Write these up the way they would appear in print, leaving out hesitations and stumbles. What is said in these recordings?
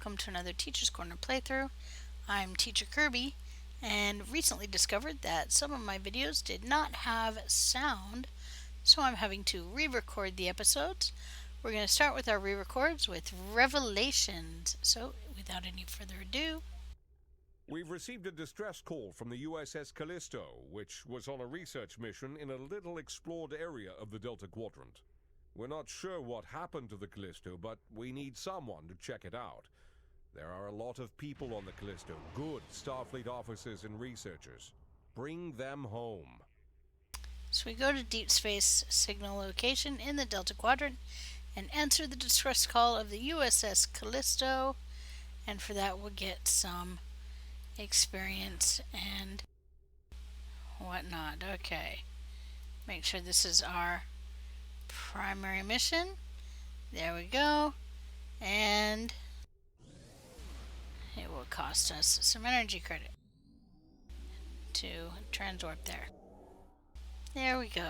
welcome to another Teacher's Corner playthrough. I'm Teacher Kirby, and recently discovered that some of my videos did not have sound, so I'm having to re-record the episodes. We're going to start with our re-records with Revelations. So, without any further ado... We've received a distress call from the USS Callisto, which was on a research mission in a little explored area of the Delta Quadrant. We're not sure what happened to the Callisto, but we need someone to check it out. There are a lot of people on the Callisto, good Starfleet officers and researchers. Bring them home. So we go to deep space signal location in the Delta Quadrant and answer the distress call of the USS Callisto, and for that we'll get some experience and whatnot. Okay, make sure this is our primary mission. There we go. And it will cost us some energy credit to transwarp there. There we go.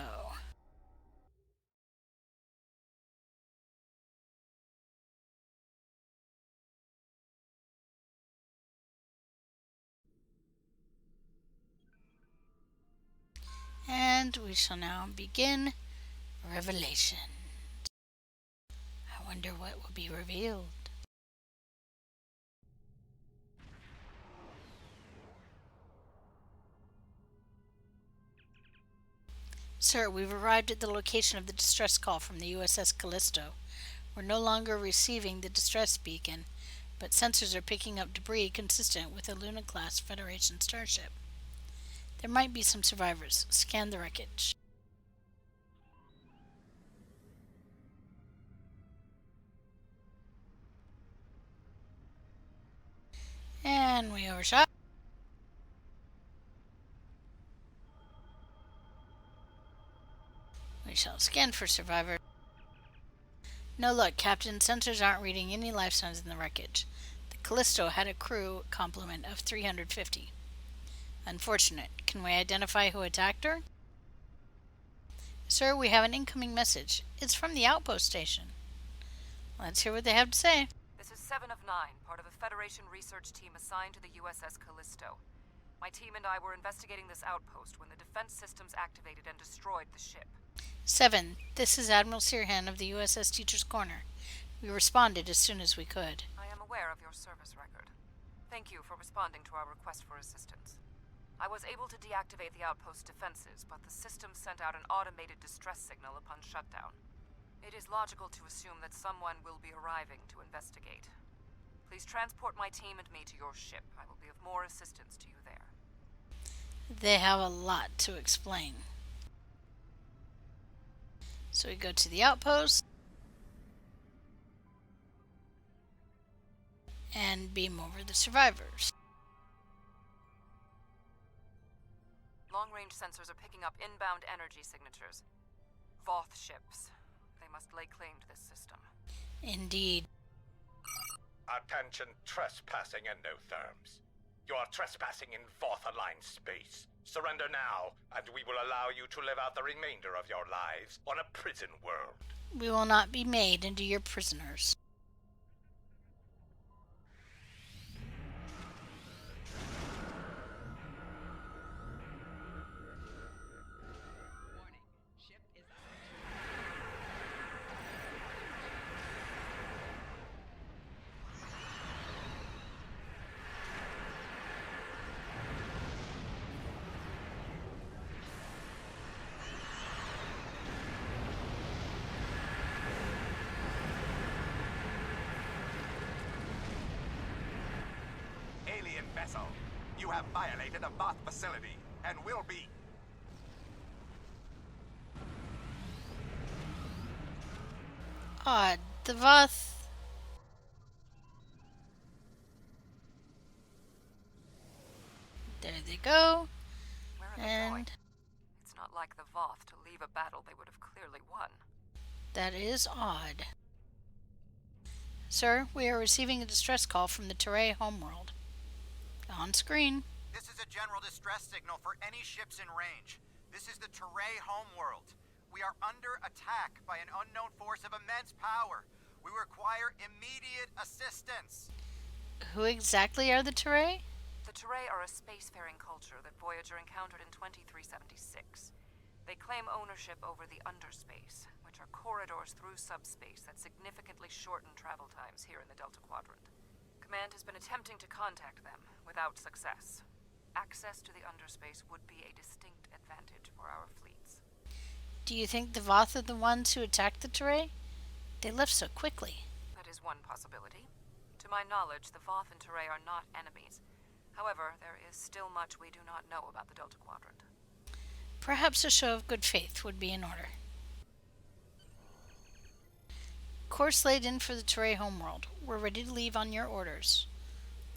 And we shall now begin Revelation. I wonder what will be revealed. Sir, we've arrived at the location of the distress call from the USS Callisto. We're no longer receiving the distress beacon, but sensors are picking up debris consistent with a Luna-class Federation starship. There might be some survivors. Scan the wreckage. And we overshot. We shall scan for survivors. No luck, Captain. Sensors aren't reading any life signs in the wreckage. The Callisto had a crew complement of 350. Unfortunate. Can we identify who attacked her? Sir, we have an incoming message. It's from the outpost station. Let's hear what they have to say. This is 7 of 9, part of a Federation research team assigned to the USS Callisto. My team and I were investigating this outpost when the defense systems activated and destroyed the ship. 7. This is Admiral Sirhan of the USS Teacher's Corner. We responded as soon as we could. I am aware of your service record. Thank you for responding to our request for assistance. I was able to deactivate the outpost defenses, but the system sent out an automated distress signal upon shutdown. It is logical to assume that someone will be arriving to investigate. Please transport my team and me to your ship. I will be of more assistance to you there. They have a lot to explain. So we go to the outpost and beam over the survivors. Long-range sensors are picking up inbound energy signatures. Voth ships. They must lay claim to this system. Indeed. Attention, trespassing endotherms. You are trespassing in Voth-aligned space. Surrender now, and we will allow you to live out the remainder of your lives on a prison world. We will not be made into your prisoners. Alien vessel, you have violated a Voth facility and will be... Odd. The Voth... There they go. Where are they going? It's not like the Voth to leave a battle they would have clearly won. That is odd. Sir, we are receiving a distress call from the Terrae homeworld. On screen. This is a general distress signal for any ships in range. This is the Terrae homeworld. We are under attack by an unknown force of immense power. We require immediate assistance. Who exactly are the Teray? The Teray are a spacefaring culture that Voyager encountered in 2376. They claim ownership over the underspace, which are corridors through subspace that significantly shorten travel times here in the Delta Quadrant. Command has been attempting to contact them, without success. Access to the underspace would be a distinct advantage for our fleets. Do you think the Voth are the ones who attacked the Teray? They left so quickly. That is one possibility. To my knowledge, the Voth and Teray are not enemies. However, there is still much we do not know about the Delta Quadrant. Perhaps a show of good faith would be in order. Course laid in for the Teray homeworld. We're ready to leave on your orders.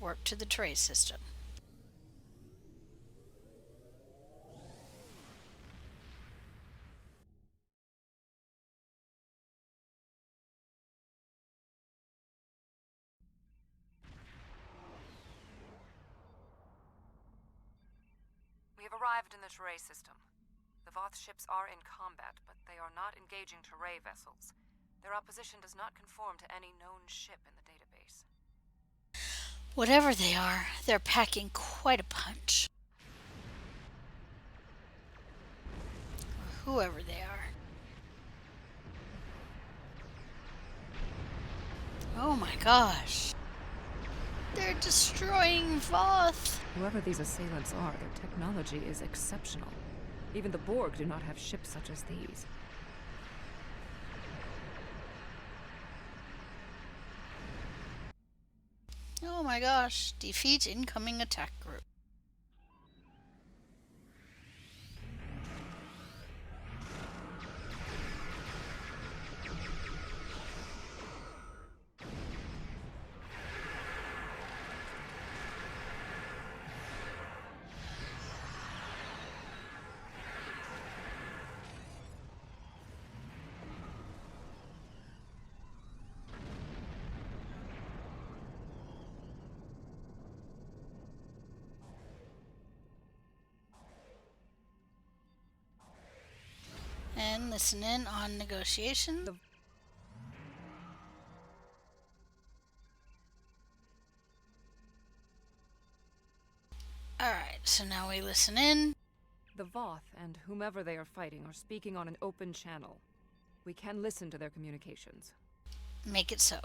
Warp to the Teray system. We have arrived in the Teray system. The Voth ships are in combat, but they are not engaging Teray vessels. Their opposition does not conform to any known ship in the database. Whatever they are, they're packing quite a punch. Or whoever they are. Oh my gosh. They're destroying Voth. Whoever these assailants are, their technology is exceptional. Even the Borg do not have ships such as these. Oh my gosh. Defeat incoming attack group. And listen in on negotiation. Alright, so now we listen in. The Voth and whomever they are fighting are speaking on an open channel. We can listen to their communications. Make it so.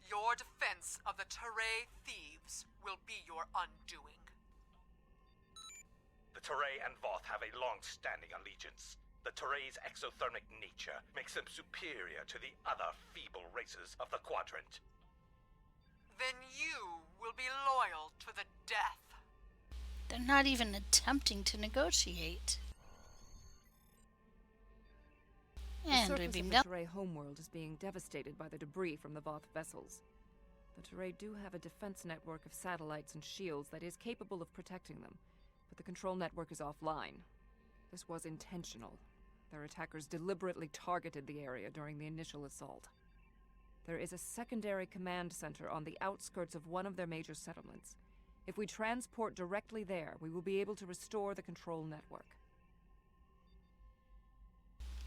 Your defense of the Teray thieves will be your undoing. The Teray and Voth have a long-standing allegiance. The Teray's exothermic nature makes them superior to the other feeble races of the Quadrant. Then you will be loyal to the death. They're not even attempting to negotiate. And The we surface beam of down. the Teray homeworld is being devastated by the debris from the Voth vessels. The Teray do have a defense network of satellites and shields that is capable of protecting them, but the control network is offline. This was intentional. Their attackers deliberately targeted the area during the initial assault. There is a secondary command center on the outskirts of one of their major settlements. If we transport directly there, we will be able to restore the control network.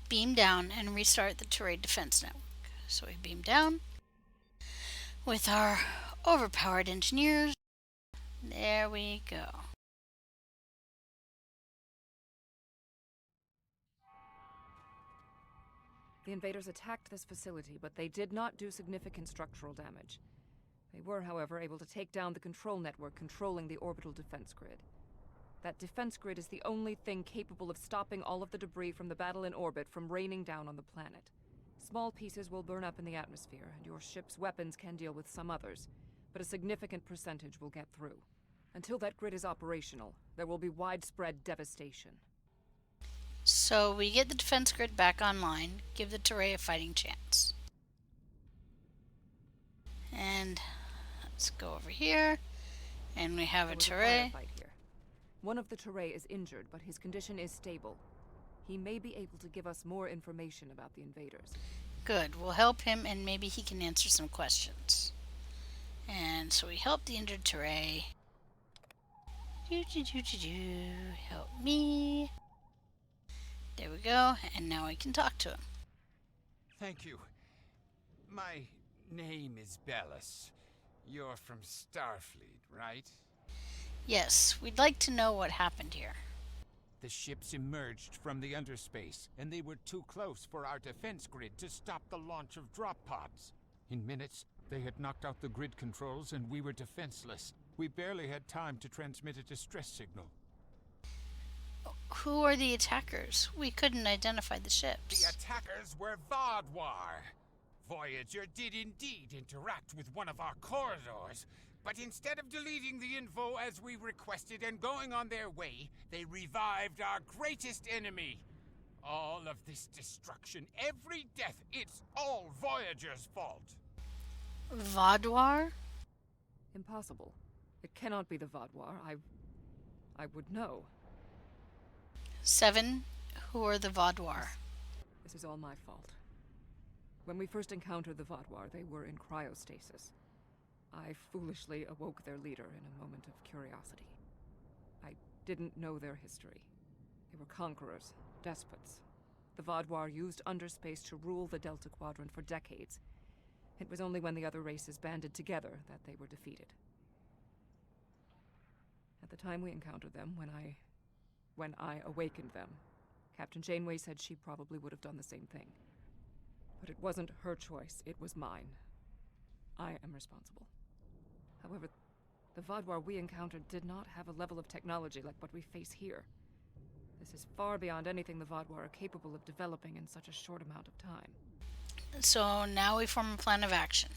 Beam down and restart the Teray defense network. So we beam down with our overpowered engineers. There we go. The invaders attacked this facility, but they did not do significant structural damage. They were, however, able to take down the control network controlling the orbital defense grid. That defense grid is the only thing capable of stopping all of the debris from the battle in orbit from raining down on the planet. Small pieces will burn up in the atmosphere, and your ship's weapons can deal with some others, but a significant percentage will get through. Until that grid is operational, there will be widespread devastation. So we get the defense grid back online, give the Teray a fighting chance. And let's go over here, and we have a There was Teray. firefight here. One of the Teray is injured, but his condition is stable. He may be able to give us more information about the invaders. Good, we'll help him, and maybe he can answer some questions. And so we help the injured Teray. Help me. There we go, and now we can talk to him. Thank you. My name is Bellis. You're from Starfleet, right? Yes, we'd like to know what happened here. The ships emerged from the underspace, and they were too close for our defense grid to stop the launch of drop pods. In minutes, they had knocked out the grid controls, and we were defenseless. We barely had time to transmit a distress signal. Who are the attackers? We couldn't identify the ships. The attackers were Vodwar. Voyager did indeed interact with one of our corridors, but instead of deleting the info as we requested and going on their way, they revived our greatest enemy. All of this destruction, every death, it's all Voyager's fault. Vodwar? Impossible. It cannot be the Vodwar. I would know. 7. Who are the Vodwar? This is all my fault. When we first encountered the Vodwar, they were in cryostasis. I foolishly awoke their leader in a moment of curiosity. I didn't know their history. They were conquerors, despots. The Vodwar used underspace to rule the Delta Quadrant for decades. It was only when the other races banded together that they were defeated. At the time we encountered them, when I awakened them, Captain Janeway said she probably would have done the same thing. But it wasn't her choice, it was mine. I am responsible. However, the Vodwar we encountered did not have a level of technology like what we face here. This is far beyond anything the Vodwar are capable of developing in such a short amount of time. So now we form a plan of action.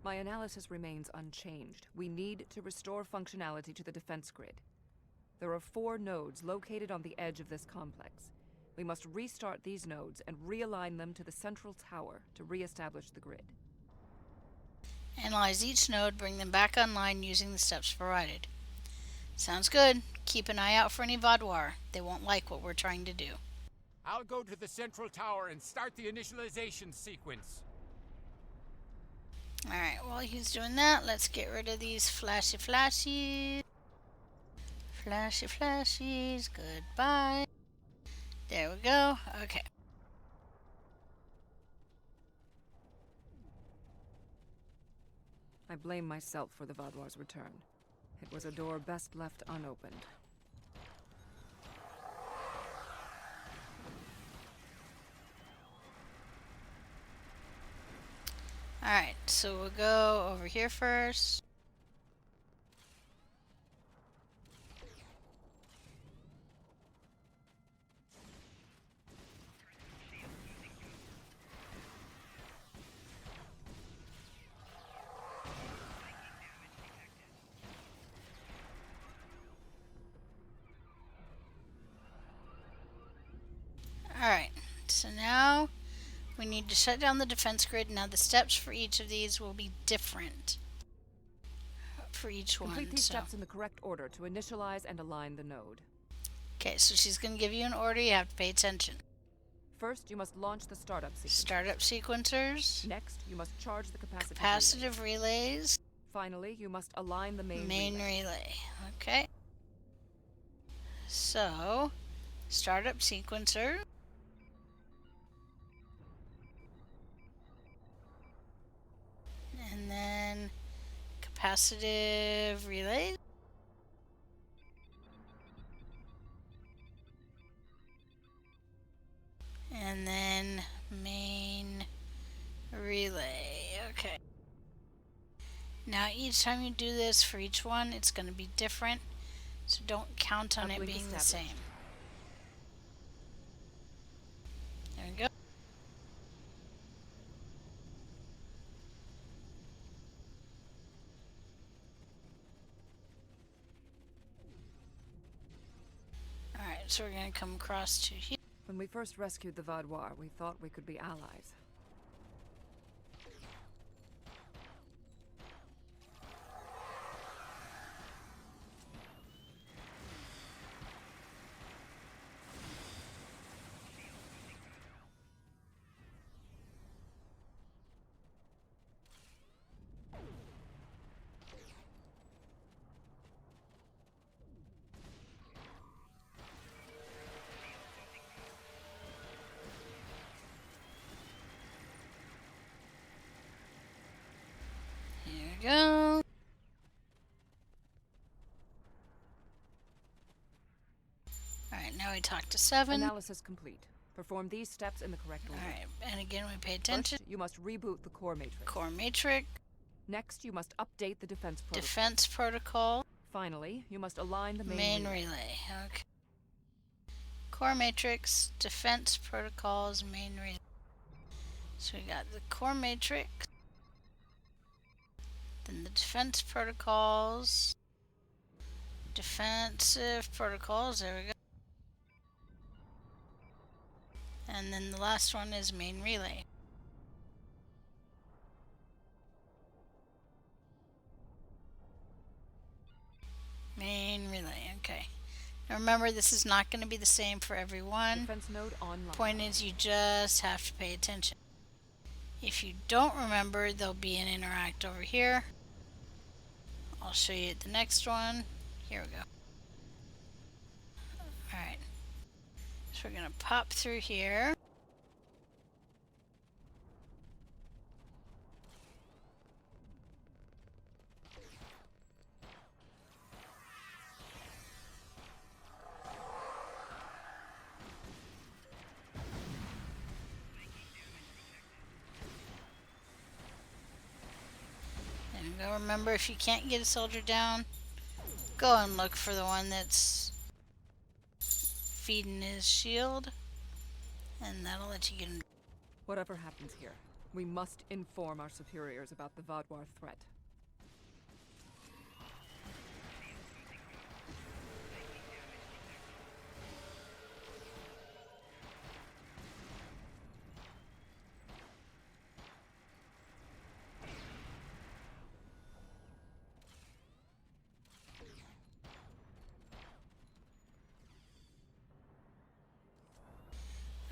My analysis remains unchanged. We need to restore functionality to the defense grid. There are 4 nodes located on the edge of this complex. We must restart these nodes and realign them to the central tower to re-establish the grid. Analyze each node, bring them back online using the steps provided. Sounds good. Keep an eye out for any Vodwar. They won't like what we're trying to do. I'll go to the central tower and start the initialization sequence. Alright, while he's doing that, let's get rid of these flashy flashies. Flashy flashies, goodbye. There we go. Okay. I blame myself for the Vodwar's return. It was a door best left unopened. Alright, so we'll go over here first. Alright, so now we need to shut down the defense grid. Now the steps for each of these will be different for each one. Complete these steps in the correct order to initialize and align the node. Okay, so she's going to give you an order. You have to pay attention. First, you must launch the startup sequence. Startup sequencers. Next, you must charge the capacitive Capacitive relays. Finally, you must align the main relay. Okay. So, startup sequencer. And then capacitive relays. And then main relay. Okay. Now each time you do this for each one, it's going to be different. So don't count on it being the same. There we go. Alright, so we're going to come across to here. When we first rescued the Vodwar, we thought we could be allies. Alright, now we talk to 7. Analysis complete. Perform these steps in the correct order. Alright, and again we pay attention. First, you must reboot the core matrix. Core matrix. Next, you must update the defense protocol. Defense protocol. Finally, you must align the Main relay. Okay. Core matrix, defense protocols, main relay. So we got the core matrix, then the defense protocols, defensive protocols, there we go. And then the last one is main relay. Main relay, okay. Now remember, this is not going to be the same for everyone. Defense node online. Point is, you just have to pay attention. If you don't remember, there'll be an interact over here. I'll show you at the next one. Here we go. Alright. So we're going to pop through here. And go, remember, if you can't get a soldier down, go and look for the one that's feeding his shield, and that'll let you get him. Whatever happens here, we must inform our superiors about the Vadwar threat.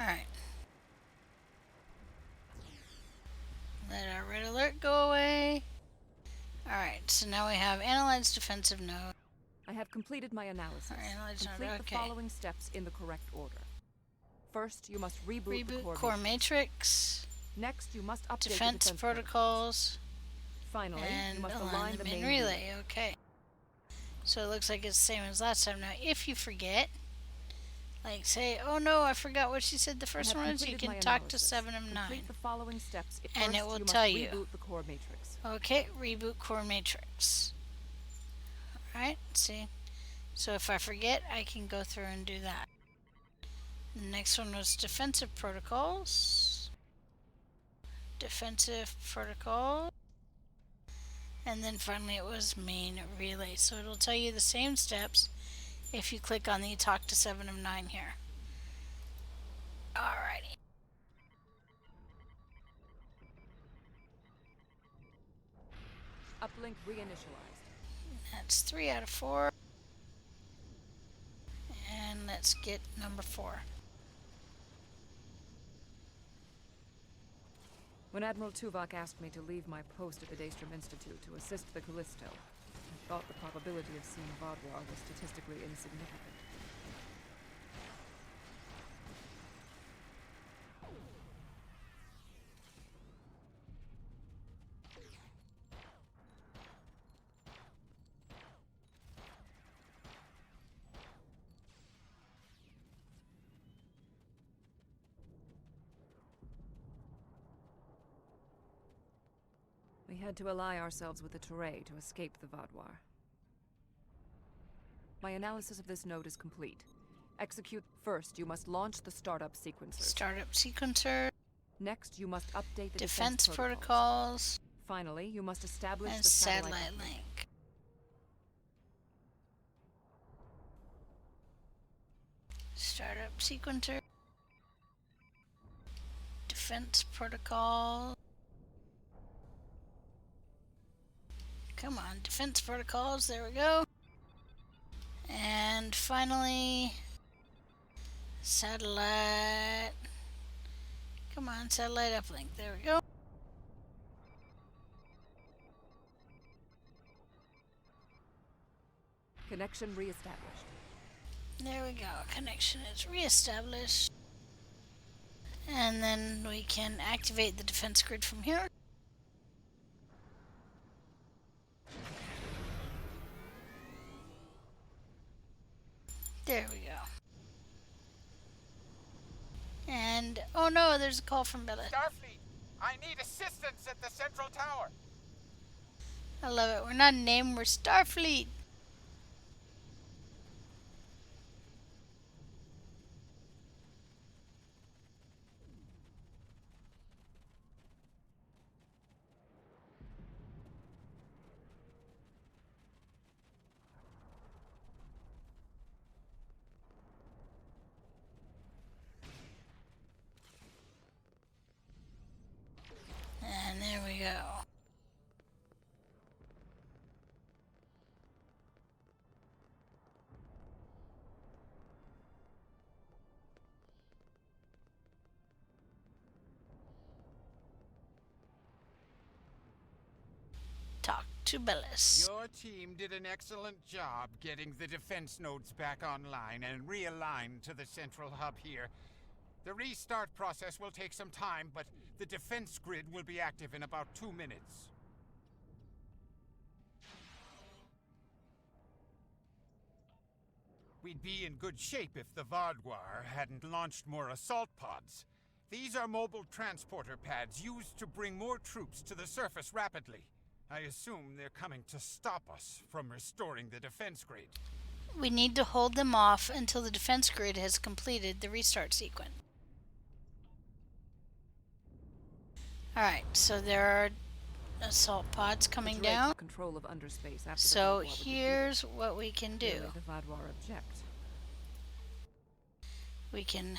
Alright. Let our red alert go away. Alright, so now we have analyze defensive node. I have completed my analysis. Alright, analyze node, Complete okay. the following steps in the correct order. First, you must reboot, the Reboot core core matrix. Next, you must update Defense the defense protocols. Finally, And you must align the main relay. Okay. So it looks like it's the same as last time. Now, if you forget, like say, oh no, I forgot what she said the first one was, you can talk to 7 of 9. Complete the following steps. And it First, will you tell must you. Reboot the core matrix. Okay, reboot core matrix. Alright, see? So if I forget, I can go through and do that. The next one was defensive protocols. Defensive protocol. And then finally it was main relay. So it'll tell you the same steps if you click on the talk to 7 of 9 here. Alrighty. Uplink reinitialized. That's 3 out of 4. And let's get number 4. When Admiral Tuvok asked me to leave my post at the Daystrom Institute to assist the Callisto, I thought the probability of seeing Vadwar was statistically insignificant. We had to ally ourselves with the Teray to escape the Vadwar. My analysis of this node is complete. Execute. First, you must launch the startup sequencer. Startup sequencer. Next, you must update the Defense protocols. protocols. Finally, you must establish And the satellite link. Startup sequencer. Defense protocol. Come on, defense protocols, there we go. And finally, satellite. Come on, satellite uplink, there we go. Connection reestablished. There we go, connection is reestablished. And then we can activate the defense grid from here. There we go. no, there's a call from Bella. Starfleet, I need assistance at the central tower. I love it. We're not named, we're Starfleet. And there we go. Talk to Bellis. Your team did an excellent job getting the defense nodes back online and realigned to the central hub here. The restart process will take some time, but the defense grid will be active in about 2 minutes. We'd be in good shape if the Vaadwaur hadn't launched more assault pods. These are mobile transporter pads used to bring more troops to the surface rapidly. I assume they're coming to stop us from restoring the defense grid. We need to hold them off until the defense grid has completed the restart sequence. Alright, so there are assault pods coming down. Control of underspace after So the Vaadwaur here's what we can do. Clearly the Vaadwaur object. We can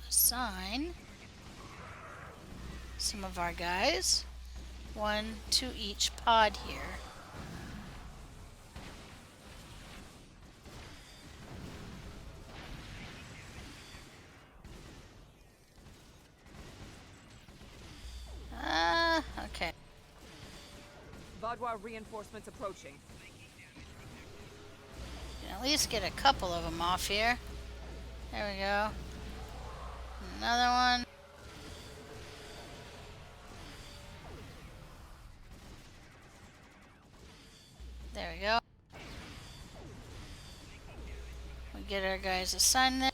assign some of our guys, 1 to each pod here. Okay. Vaadwaur reinforcements approaching. Can at least get a couple of them off here. There we go. Another one. There we go. We get our guys assigned there.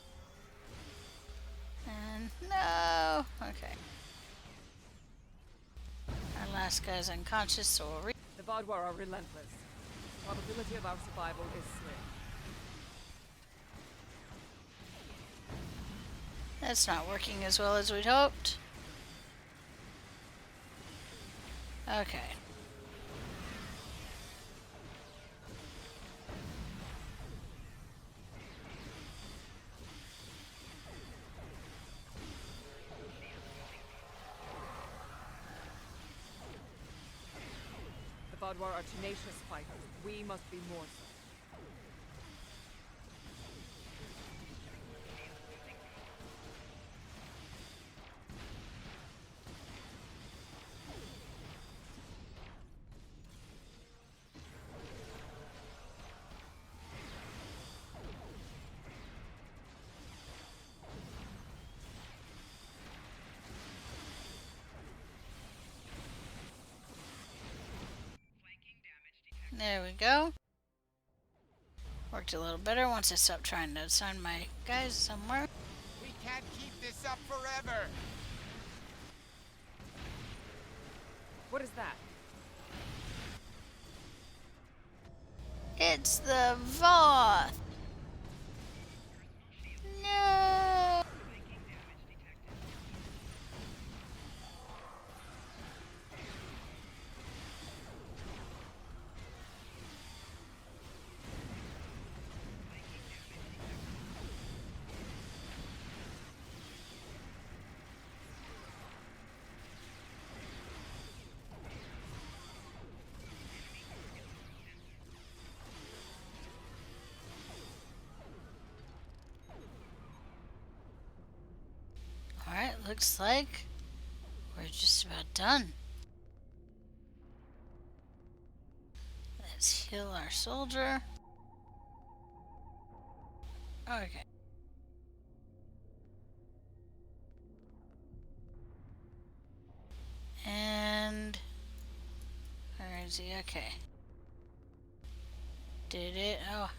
And no. Okay. Our last guy's unconscious, so we'll The Vaadwaur are relentless. Probability of our survival is slim. That's not working as well as we'd hoped. Okay. The Vaadwaur are tenacious fighters. We must be more so. There we go. Worked a little better once I stopped trying to assign my guys somewhere. We can't keep this up forever. What is that? It's the Voth. No. Alright, looks like we're just about done. Let's heal our soldier. Okay. And where is he? Okay. Did it? Oh.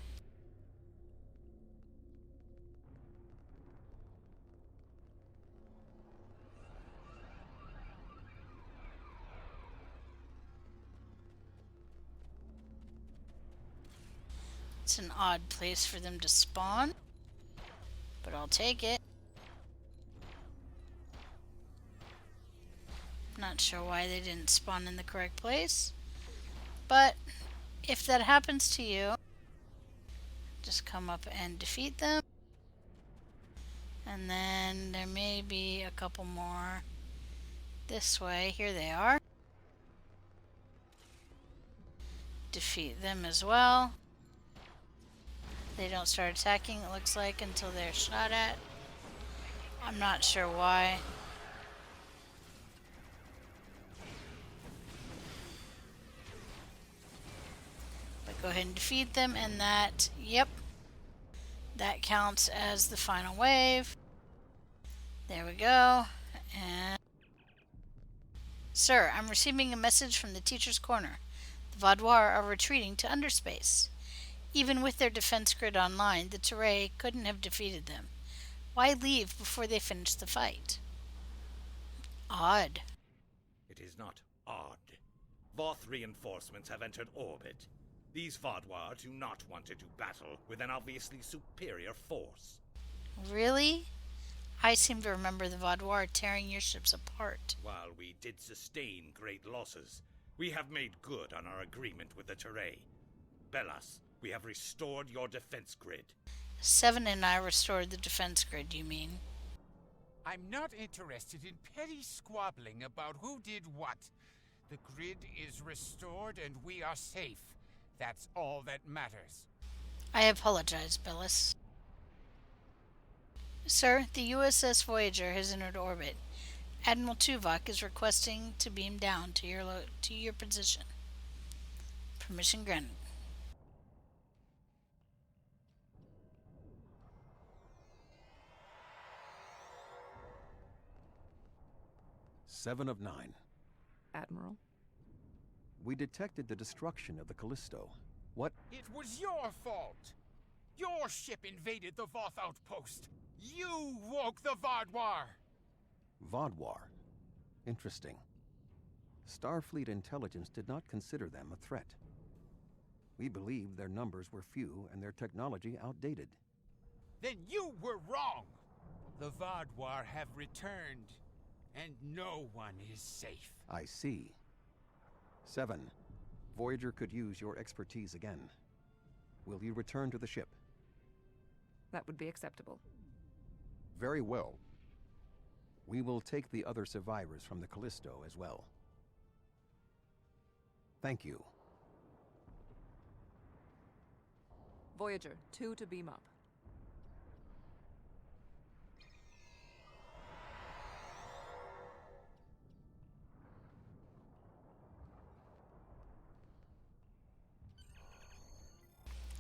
It's an odd place for them to spawn, but I'll take it. Not sure why they didn't spawn in the correct place, but if that happens to you, just come up and defeat them. And then there may be a couple more this way. Here they are. Defeat them as well. They don't start attacking, it looks like, until they're shot at. I'm not sure why. But go ahead and defeat them, and that, yep, that counts as the final wave. There we go. And sir, I'm receiving a message from the teacher's corner. The Vaudois are retreating to underspace. Even with their defense grid online, the Teray couldn't have defeated them. Why leave before they finish the fight? Odd. It is not odd. Voth reinforcements have entered orbit. These Vaudois do not want to do battle with an obviously superior force. Really? I seem to remember the Vaudois tearing your ships apart. While we did sustain great losses, we have made good on our agreement with the Teray. Bellas, we have restored your defense grid. Seven and I restored the defense grid, you mean? I'm not interested in petty squabbling about who did what. The grid is restored and we are safe. That's all that matters. I apologize, Bellas. Sir, the USS Voyager has entered orbit. Admiral Tuvok is requesting to beam down to your position. Permission granted. Seven of 9. Admiral? We detected the destruction of the Callisto. What? It was your fault! Your ship invaded the Voth outpost! You woke the Vaudois! Vaudois. Interesting. Starfleet intelligence did not consider them a threat. We believed their numbers were few and their technology outdated. Then you were wrong! The Vaudois have returned, and no one is safe. I see. 7. Voyager could use your expertise again. Will you return to the ship? That would be acceptable. Very well. We will take the other survivors from the Callisto as well. Thank you. Voyager, 2 to beam up.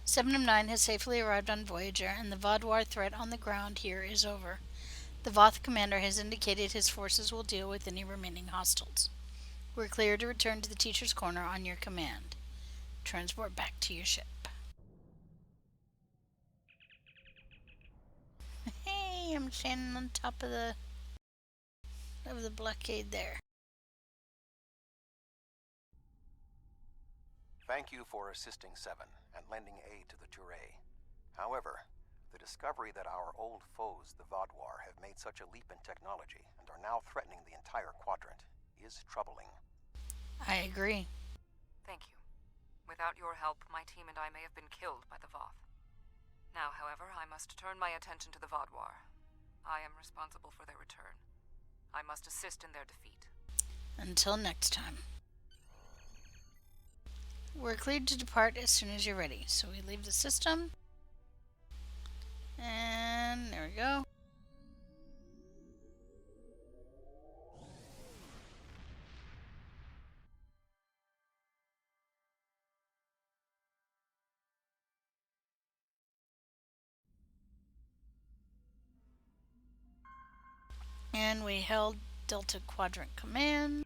Seven of 9 has safely arrived on Voyager, and the Vaudois threat on the ground here is over. The Voth commander has indicated his forces will deal with any remaining hostiles. We're clear to return to the teacher's corner on your command. Transport back to your ship. Hey, I'm standing on top of the blockade there. Thank you for assisting 7 and lending aid to the Teray. However, the discovery that our old foes, the Vaudois, have made such a leap in technology and are now threatening the entire quadrant is troubling. I agree. Thank you. Without your help, my team and I may have been killed by the Voth. Now, however, I must turn my attention to the Vaudois. I am responsible for their return. I must assist in their defeat. Until next time. We're cleared to depart as soon as you're ready. So we leave the system. And there we go. And we held Delta Quadrant Command.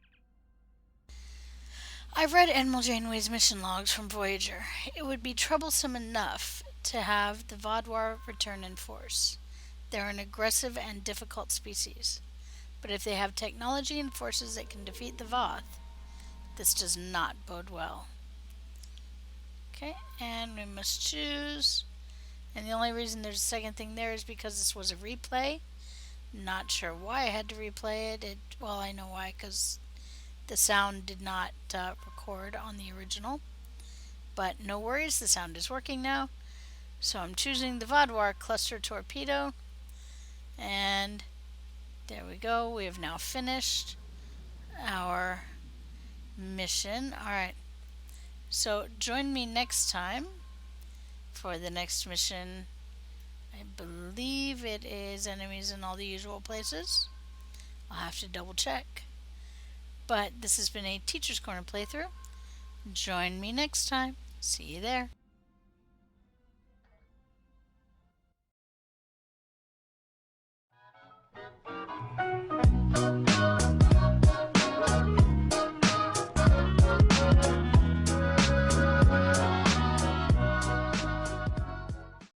I've read Admiral Janeway's mission logs from Voyager. It would be troublesome enough to have the Vaudois return in force. They're an aggressive and difficult species. But if they have technology and forces that can defeat the Voth, this does not bode well. Okay, and we must choose. And the only reason there's a second thing there is because this was a replay. Not sure why I had to replay it. Well, I know why, because the sound did not record on the original. But no worries, the sound is working now. So I'm choosing the Vodwar Cluster Torpedo. And there we go. We have now finished our mission. Alright, so join me next time for the next mission. I believe it is enemies in all the usual places. I'll have to double check. But this has been a Teacher's Corner playthrough. Join me next time. See you there.